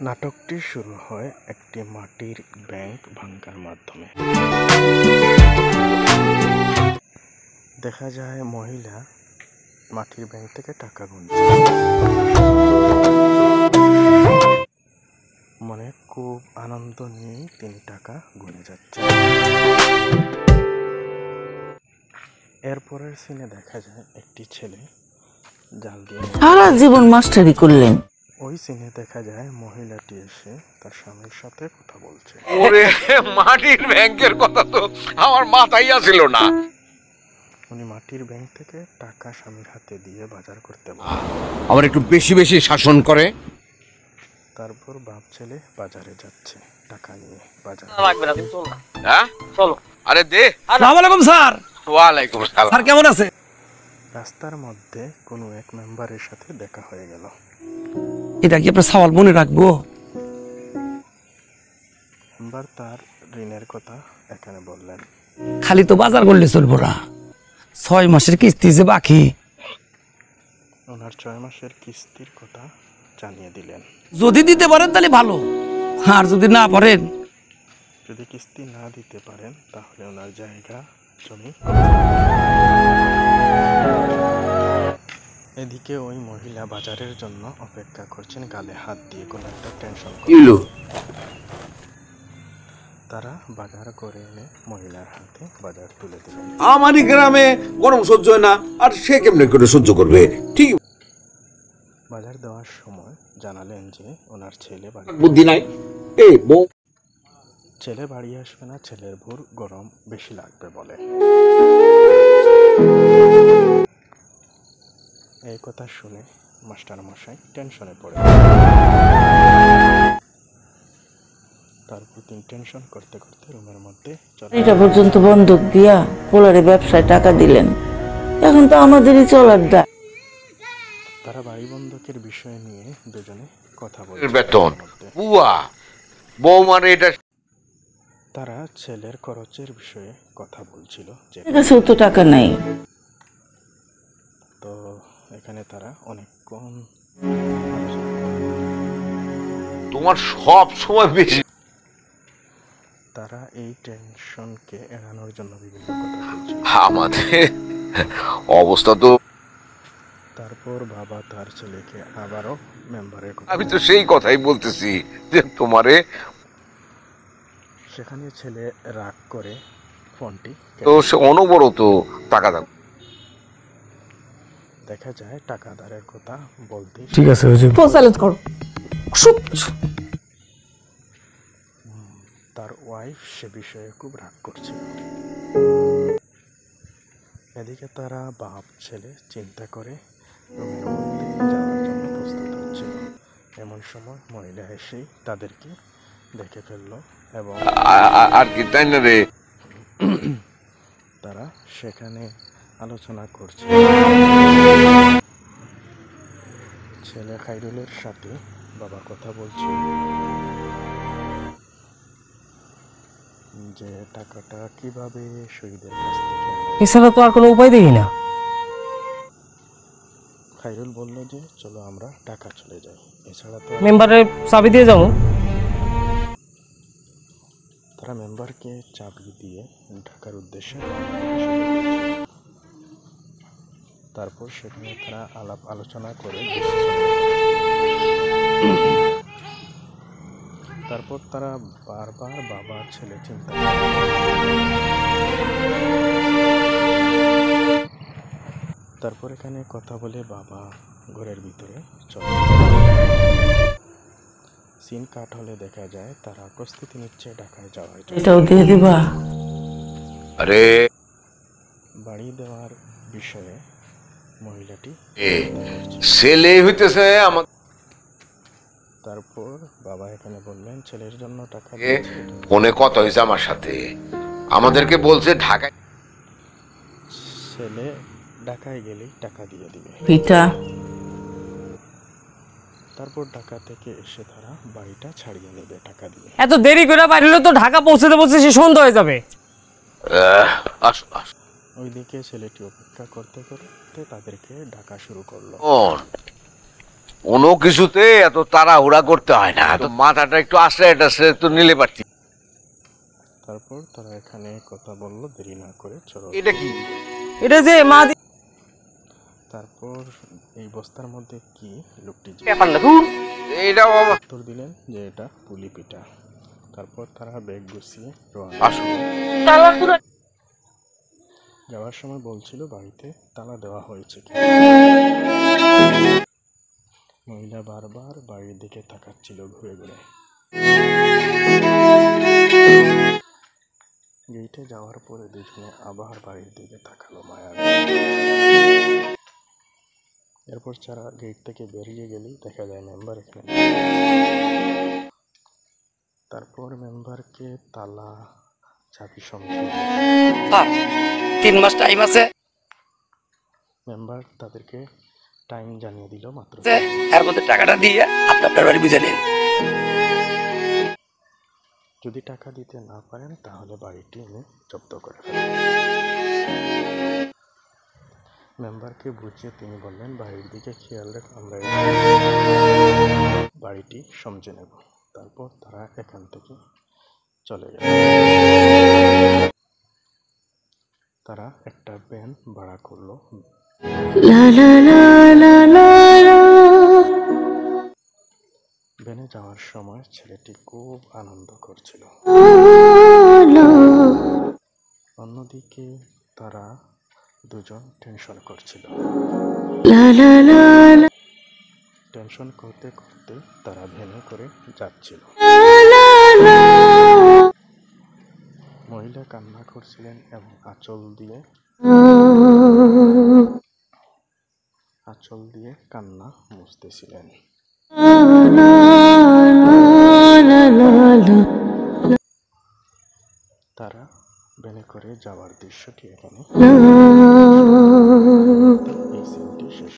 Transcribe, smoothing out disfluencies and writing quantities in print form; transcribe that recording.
নাটকটি শুরু হয় একটি মাটির ব্যাংক ভাঙার মাধ্যমে। দেখা যায় মহিলা মাটির ব্যাংক থেকে টাকা গুনছে। মনে খুব আনন্দ নিয়ে তিনি টাকা গুনে যাচ্ছেন। এরপরের সিনে দেখা যায় একটি ছেলে জাল দিয়ে সারা জীবন মাস্টারি করলেন। ওই সিনে দেখা যায় মহিলাটি এসে তার স্বামীর সাথে কথা বলছে। ওরে মাটির ব্যাংকের কথা তো আমার মাথায় আসিল না। উনি মাটির ব্যাংক থেকে টাকা স্বামীর হাতে দিয়ে বাজার করতে বলে। আমার একটু বেশি বেশি শাসন করে। তারপর বাপ ছেলে বাজারে যাচ্ছে টাকা নিয়ে। বাজার লাগবে না, তুমি চলো না। হ্যাঁ চলো। আরে দে। আসসালামু আলাইকুম স্যার। ওয়ালাইকুম আসসালাম। স্যার কেমন আছে? রাস্তার মধ্যে কোনো এক মেম্বারের সাথে দেখা হয়ে গেল। এটা কি আপনার সওয়াল মনে রাখবো? মেম্বার তার ঋণের কথা এখানে বললেন। খালি তো বাজার করলে চলবো না, 6 মাসের কিস্তি যে বাকি। ওনার 6 মাসের কিস্তির কথা জানিয়ে দিলেন। যদি দিতে পারেন তাহলে ভালো, আর যদি না পারেন, যদি কিস্তি না দিতে পারেন তাহলে ওনার জায়গা জমি। এদিকে ওই মহিলা বাজারের জন্য অপেক্ষা করছেন, গালে হাত দিয়ে কোনো একটা টেনশন করছেন। তারা বাজার করে এনে মহিলার হাতে বাজার তুলে দিলেন। আমারই গ্রামে গরম সহ্য হয় না, আর সে কেমনে করে সহ্য করবে? ঠিক বাজার দেওয়ার সময় জানালেন যে ওনার ছেলে বুদ্ধি নাই। এই বউ ছেলে বাড়ি আসবে না, ছেলের ভোর গরম বেশি লাগবে বলে। এই কথা শুনে মাস্টার মশাই টেনশনে পড়ে। তারপর তিনি টেনশন করতে করতে রুমের মধ্যে এটা পর্যন্ত বন্ধক দিয়া পোলারে ব্যবসায় টাকা দিলেন, এখন তো আমাদেরই চলার দায়। তারা বাড়ি বন্ধকের বিষয় নিয়ে দুজনে কথা বলে। বেতন বুয়া বৌমার এটা। তারা ছেলের খরচের বিষয়ে কথা বলছিল যে কাছেও তো টাকা নাই। তো এখানে তারা অনেকক্ষণ তোমার সব সময় বেশি। তারা এই টেনশনকে এড়ানোর জন্য বিভিন্ন কথা বলছিল। আমাদের অবস্থা তো। তারপর বাবা তার ছেলেকে আবারও মেম্বারের কথা। আমি তো সেই কথাই বলতেছি যে তোমারে। সেখানে ছেলে রাগ করে ফোনটি তো সে অনবরত টাকা দাও। দেখা যায় টাকাদারের কথা বলতে ঠিক আছে প্রচালিত করো। তার ওয়াইফ সে বিষয়ে খুব রাগ করছিল। এদিকে তারা বাপ ছেলে চিন্তা করে রুমের মধ্যে যাওয়ার জন্য প্রস্তুত হচ্ছিল। এমন সময় মহিলা এসেই তাদেরকে দেখে ফেললো এবং আর কি তাই না রে। তারা সেখানে আলোচনা করছে। ছেলে খাইরুলের সাথে বাবা কথা বলছে যে টাকাটা কিভাবে শহীদের কাছ থেকে। এছাড়া তো আর কোনো উপায় দেখি না। খাইরুল বলল যে চলো আমরা টাকা চলে যাই, এছাড়া তো। মেম্বারের চাবি দিয়ে যাবো। তারা মেম্বারকে চাবি দিয়ে ঢাকার উদ্দেশ্যে। তারপর সেখানে তারা আলাপ আলোচনা করে তারপর তারা বারবার বাবা ছেলে চিন্তা করে। তারপর এখানে কথা বলে বাবা ঘরের ভিতরে চলে। সিন কাট হলে দেখা যায় তারা প্রস্তুতি নিচ্ছে ঢাকায় যাওয়ার জন্য। এটাও দিয়ে দিবা। আরে বাড়ি দেওয়ার বিষয়ে মহিলাটি ছেলে হইতেছে আমার। তারপর বাবা এখানে বললেন ছেলের জন্য টাকা ফোনে কথা হয়েছে আমার সাথে, আমাদেরকে বলছে ঢাকায়। ছেলে ঢাকায় গেলেই টাকা দিয়ে দিবে। পিঠা তারপর ঢাকা থেকে এসে তারা বাড়িটা ছাড়িয়ে নেবে টাকা দিয়ে। এত দেরি করে বাইরে তো ঢাকা পৌঁছতে সে সন্ধ্যা হয়ে যাবে। আসো আসো। ওইদিকে ছেলেটি অপেক্ষা করতে করতে তাদেরকে ডাকা শুরু করলো। কোনো কিছুতে এত তাড়াহুড়া করতে হয় না, তো মাথাটা একটু আসলে এটা সে তো নিলে পারতি। তারপর তারা এখানে কথা বলল, দেরি না করে চলো। এটা কি? এটা যে মা তারপর এই বস্তার মধ্যে কি লোকটি এইটা বাবা উত্তর দিলেন যে এটা পুলি পিঠা। তারপর তারা ব্যাগ গুছিয়ে রওনা আসো। যাওয়ার সময় বলছিল বাড়িতে তালা দেওয়া হয়েছে কি। মহিলা বারবার বাড়ির দিকে তাকাচ্ছিল ঘুরে ঘুরে। গেটে যাওয়ার পরে দুজনে আবার বাড়ির দিকে তাকালো মায়া। এরপর যারা গেট থেকে বেরিয়ে গেলেই দেখা যায় মেম্বার এখানে। তারপর মেম্বারকে তালা চাবি সমঝে 3 মাস টাইম আছে, মেম্বার তাদেরকে টাইম জানিয়ে দিল মাত্র। এর মধ্যে টাকাটা দিয়ে আপনি আপনার বাড়ি বুঝে নিন। যদি টাকা দিতে না পারেন তাহলে বাড়িটি এনে জব্দ করে ফেলেন। মেম্বারকে বুঝিয়ে তিনি বললেন, বাড়ির দিকে খেয়াল রেখে আমরা বাড়িটি সমঝে নেব। তারপর তারা এখান থেকে চলে গেল। তারা একটা ভ্যান ভাড়া করলো। ভ্যানে যাওয়ার সময় ছেলেটি খুব আনন্দ করছিল। অন্যদিকে তারা দুজন টেনশন করছিল। টেনশন করতে করতে তারা ভ্যানে করে যাচ্ছিল। মহিলা কান্না করছিলেন এবং আঁচল দিয়ে কান্না মুছতেছিলেন। তারা ভ্যানে করে যাওয়ার দৃশ্যটি এখানে এই সিনটি শেষ